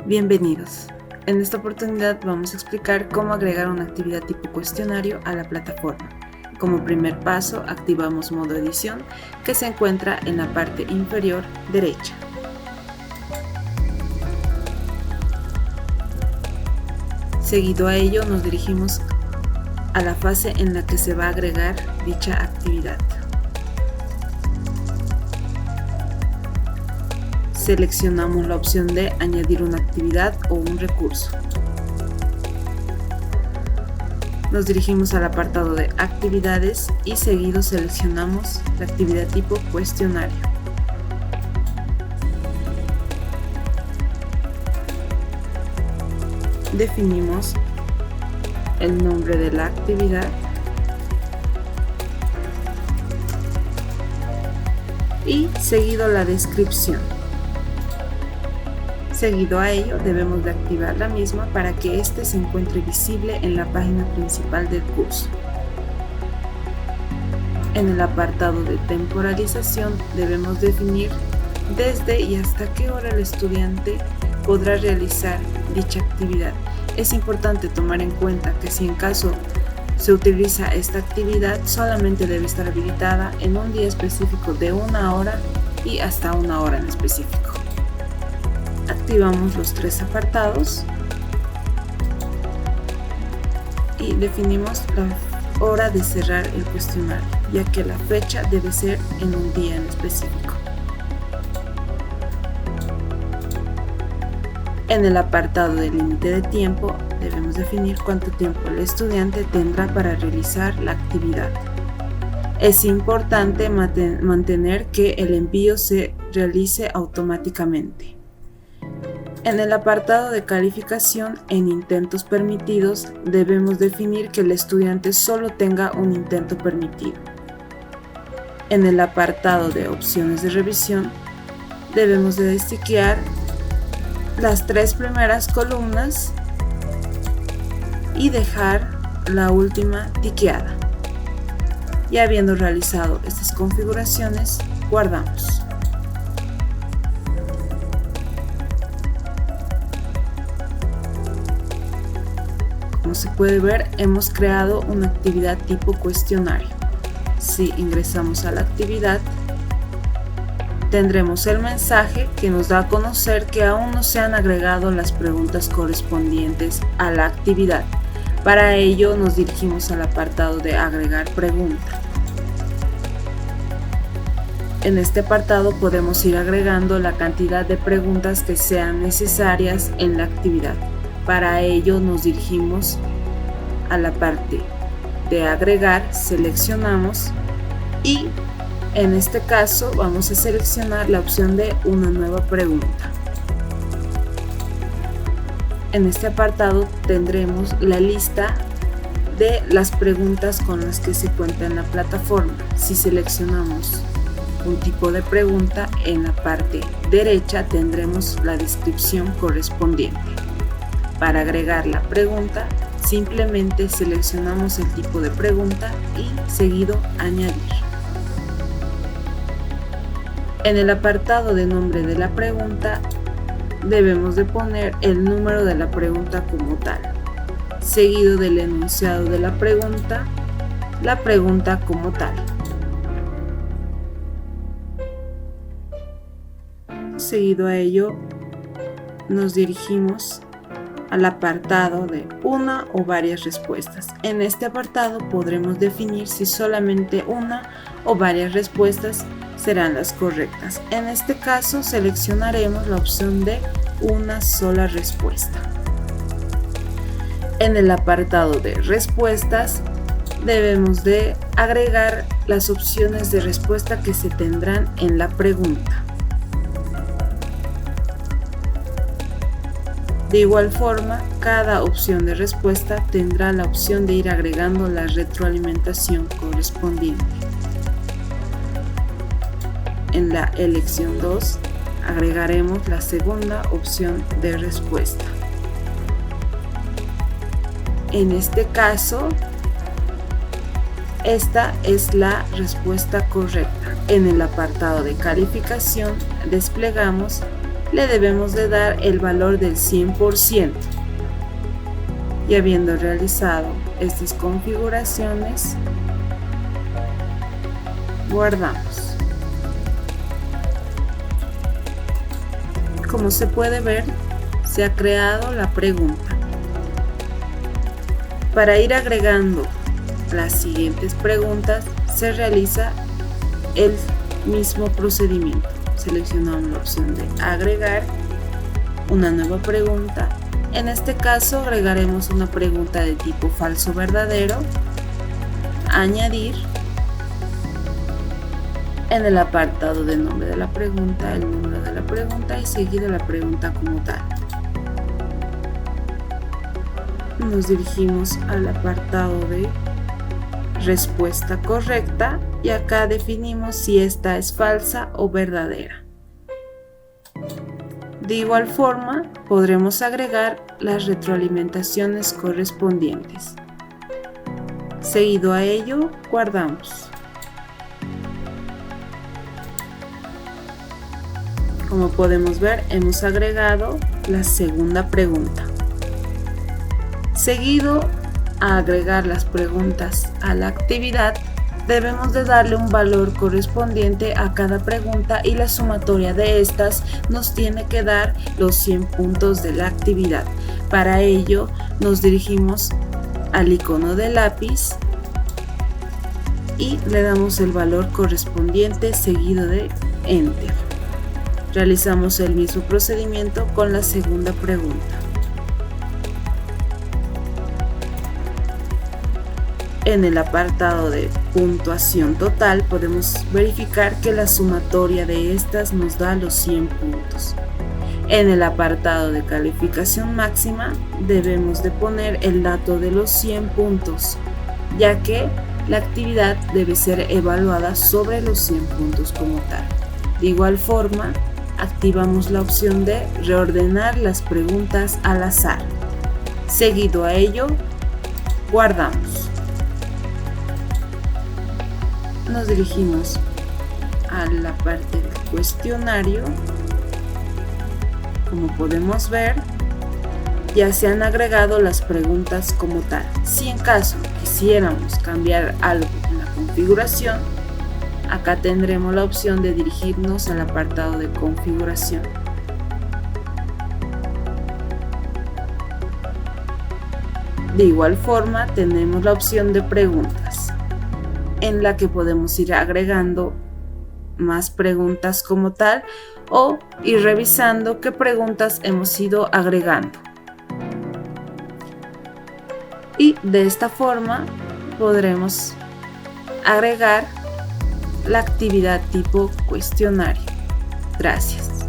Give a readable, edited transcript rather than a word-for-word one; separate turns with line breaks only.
Bienvenidos. En esta oportunidad vamos a explicar cómo agregar una actividad tipo cuestionario a la plataforma. Como primer paso, activamos modo edición, que se encuentra en la parte inferior derecha. Seguido a ello, nos dirigimos a la fase en la que se va a agregar dicha actividad. Seleccionamos la opción de añadir una actividad o un recurso. Nos dirigimos al apartado de actividades y seguido seleccionamos la actividad tipo cuestionario. Definimos el nombre de la actividad y seguido la descripción. Seguido a ello, debemos de activar la misma para que éste se encuentre visible en la página principal del curso. En el apartado de temporalización debemos definir desde y hasta qué hora el estudiante podrá realizar dicha actividad. Es importante tomar en cuenta que si en caso se utiliza esta actividad, solamente debe estar habilitada en un día específico de 1 hora y hasta 1 hora en específico. Activamos los 3 apartados y definimos la hora de cerrar el cuestionario, ya que la fecha debe ser en un día en específico. En el apartado de límite de tiempo debemos definir cuánto tiempo el estudiante tendrá para realizar la actividad. Es importante mantener que el envío se realice automáticamente. En el apartado de calificación en intentos permitidos debemos definir que el estudiante solo tenga un intento permitido. En el apartado de opciones de revisión debemos de destiquear las 3 primeras columnas y dejar la última tiqueada. Ya habiendo realizado estas configuraciones, guardamos. Como se puede ver, hemos creado una actividad tipo cuestionario. Si ingresamos a la actividad, tendremos el mensaje que nos da a conocer que aún no se han agregado las preguntas correspondientes a la actividad. Para ello nos dirigimos al apartado de agregar pregunta. En este apartado podemos ir agregando la cantidad de preguntas que sean necesarias en la actividad. Para ello nos dirigimos a la parte de agregar, seleccionamos y en este caso vamos a seleccionar la opción de una nueva pregunta. En este apartado tendremos la lista de las preguntas con las que se cuenta en la plataforma. Si seleccionamos un tipo de pregunta, en la parte derecha tendremos la descripción correspondiente. Para agregar la pregunta, simplemente seleccionamos el tipo de pregunta y seguido añadir. En el apartado de nombre de la pregunta, debemos de poner el número de la pregunta como tal, seguido del enunciado de la pregunta como tal. Seguido a ello, nos dirigimos al apartado de una o varias respuestas. En este apartado podremos definir si solamente una o varias respuestas serán las correctas. En este caso seleccionaremos la opción de una sola respuesta. En el apartado de respuestas debemos de agregar las opciones de respuesta que se tendrán en la pregunta. De igual forma, cada opción de respuesta tendrá la opción de ir agregando la retroalimentación correspondiente. En la elección 2, agregaremos la segunda opción de respuesta. En este caso, esta es la respuesta correcta. En el apartado de calificación, desplegamos le debemos de dar el valor del 100%. Y habiendo realizado estas configuraciones, guardamos. Como se puede ver, se ha creado la pregunta. Para ir agregando las siguientes preguntas, se realiza el mismo procedimiento. Seleccionamos la opción de agregar una nueva pregunta. En este caso agregaremos una pregunta de tipo falso verdadero, añadir. En el apartado de nombre de la pregunta, el número de la pregunta y seguido la pregunta como tal. Nos dirigimos al apartado de respuesta correcta y acá definimos si esta es falsa o verdadera. De igual forma, podremos agregar las retroalimentaciones correspondientes. Seguido a ello, guardamos. Como podemos ver, hemos agregado la segunda pregunta. Seguido a agregar las preguntas a la actividad, debemos de darle un valor correspondiente a cada pregunta y la sumatoria de estas nos tiene que dar los 100 puntos de la actividad. Para ello, nos dirigimos al icono de lápiz y le damos el valor correspondiente seguido de Enter. Realizamos el mismo procedimiento con la segunda pregunta. En el apartado de puntuación total podemos verificar que la sumatoria de estas nos da los 100 puntos. En el apartado de calificación máxima debemos de poner el dato de los 100 puntos, ya que la actividad debe ser evaluada sobre los 100 puntos como tal. De igual forma, activamos la opción de reordenar las preguntas al azar. Seguido a ello, guardamos. Nos dirigimos a la parte del cuestionario. Como podemos ver, ya se han agregado las preguntas como tal. Si en caso quisiéramos cambiar algo en la configuración, acá tendremos la opción de dirigirnos al apartado de configuración. De igual forma, tenemos la opción de preguntas, en la que podemos ir agregando más preguntas como tal o ir revisando qué preguntas hemos ido agregando. Y de esta forma podremos agregar la actividad tipo cuestionario. Gracias.